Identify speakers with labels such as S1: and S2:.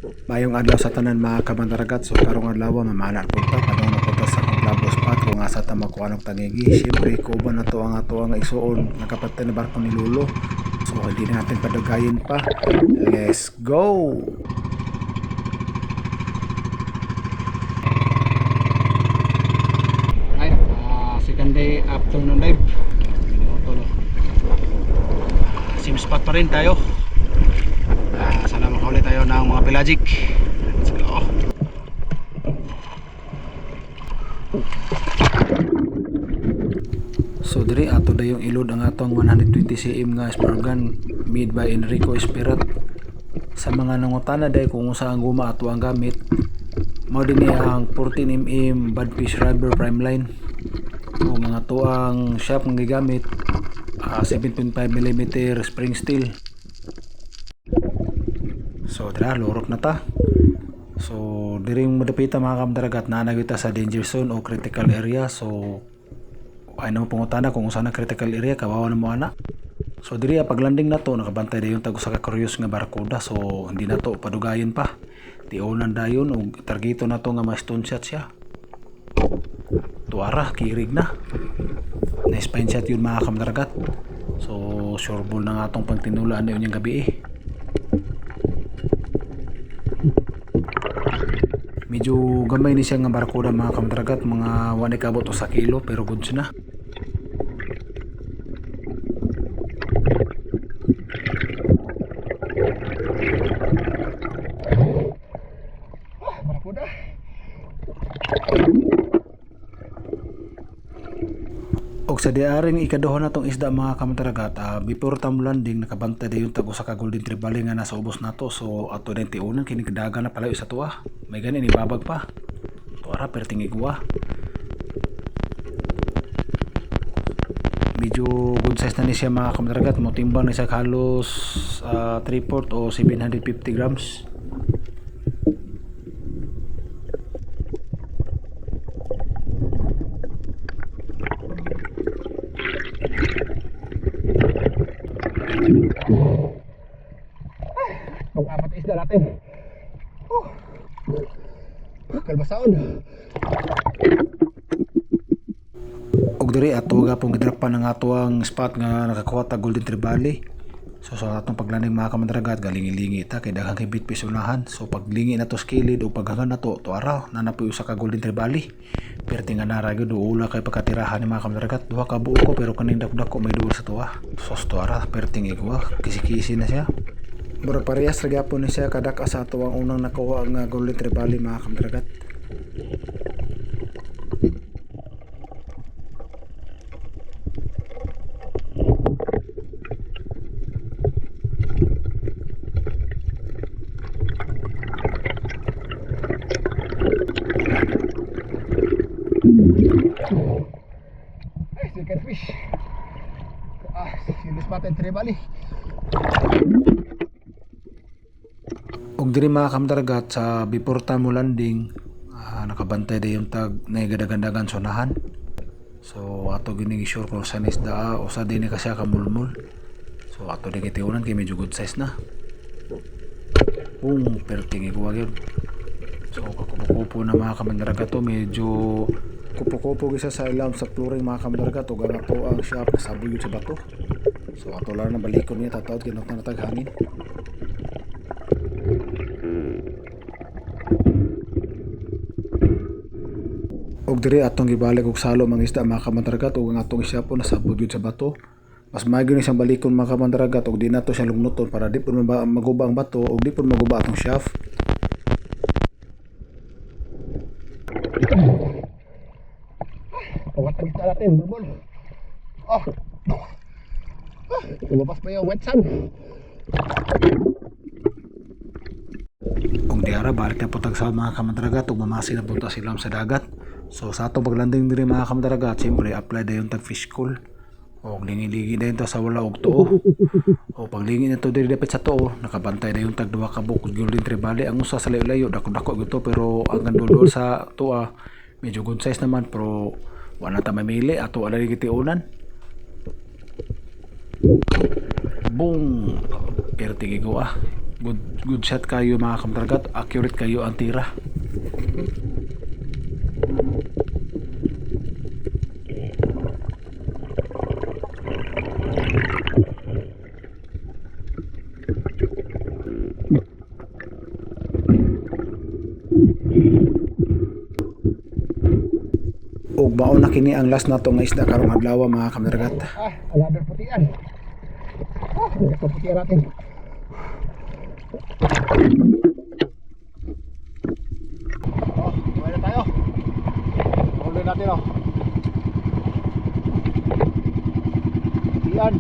S1: Mayong adlaw sa tanan mga kamandaragat. So karong adlaw mamana punta padong napunta sa akong club spot kung asa ta makuha ng tangigi. Syempre kuban na to ang ato ang isuon nakapatay na barko ni Lolo. So hindi na natin padagayin pa. Let's go. Ay, second day afternoon dive. Minuto no. Same spot pa rin tayo. Sana makahuli tayo ng mga pelagic. Let's go. So diri ato da yung ilod ang atong 120 cm nga Spargan made by Enrico Esperat. Sa mga nangutana day kung usa ang guma ato ang gamit, mao din ang 14 mm Badfish Rubber Primeline. Kung mga to ang shaft nga gigamit, 7.5 mm spring steel. So dira lorok na ta. So diring madapita mga kamdaragat na nagita sa danger zone o critical area. So ay naman pangutana kung saan na critical area kawawa na mo ana. So diri pag landing na to nakabantay dayon tag usa ka curious nga barkuda. So hindi na to padugayon pa. Tionan dayon og targeto na to nga ma stone shot siya. Tuara kirig na. Na spine shot yun mga kamdaragat. So sure ball na nga atong pagtinulaan na yun yung gabi eh. Medyo gamay ni siya nga barkuda mga kamdragat, mga 1 ikabot o sa kilo pero goods na. Barkuda. Og sa diaring ikaduha na tong isda mga kamdragat, before tam landing nakabantay dayon tag usa ka golden trevally nga nasa ubos nato. So ato din tiunan kini kadaga na palayo sa tuwa. May ganin ibabag pa. Tuara perting igwa. Medyo good size na ni siya mga kamdragat. Mo timbang ni siya halos 3/4 o 750 grams. Pag-apat isda natin. Kalbasaon. Og diri ato ga pong gidrapan ng ato ang spot nga nakakuha ta golden trevally. So sa atong paglanding mga kamandaragat galingi-lingi ta kay daghang kibit pisunahan. So paglingi na to skilid o paghangan na to araw nanapoy usa ka golden trevally. Perti nga nara gyud ula kay pagkatirahan ni mga kamandaragat duha ka buo ko pero kaning dakdak ko may duol sa tuwa. So sa tuara perting igwa kisi-kisi na siya. Mura parehas ra gyapon ni siya kadak sa ato ang unang nakuha nga golden trevally mga kamdragat. Ay, second fish. Silly spotted trevally. Og diri mga kamdargat sa before time mo landing, nakabantay day yung tag na gadagandagan sonahan. So ato gining sure kung saan isda o sa din kasi kamulmul. So ato din kitiunan kay medyo good size na. Pero tingi ko agad. So kakupo na mga kamdargat to medyo kupo-kupo gisa sa ilam sa flooring mga kamdargat o ang ato ang shop sa buyod sa bato. So ato lang na balikon niya tatawad kinot na taghangin. Og diri atong gibalik og salo mga isda mga kamandaragat og ang atong isya po nasabod yun sa bato. Mas maaygo ni siyang balikon mga kamandaragat og di nato siya lugnuton para di pud maguba ang bato og di pud maguba atong shaft. Pagkatagit na natin, bubol. Lumabas pa yung wet sand. Kung diara balik na putag sa mga kamandaragat ug mamasi na punta sila sa dagat. So sa atong paglanding diri mga kamandaragat, siyempre apply dayon tag fish school. O lingi-lingi dayon ta sa wala og tuo. O paglingi na to diri dapat sa tuo, nakabantay dayon tag duha ka buok golden trevally. Ang usa sa layo-layo dako-dako gito pero ang gandol sa tuwa medyo good size naman pero wala ta mamili ato ala gitiunan. Boom! Pero tigi ko good shot kayo mga kamdragat, accurate kayo ang tira. Ug mao na kini ang last nato nga isda karong adlaw mga kamdragat.
S2: Alador putian. Ito putian natin. Buhay na tayo. Huli natin, Putian.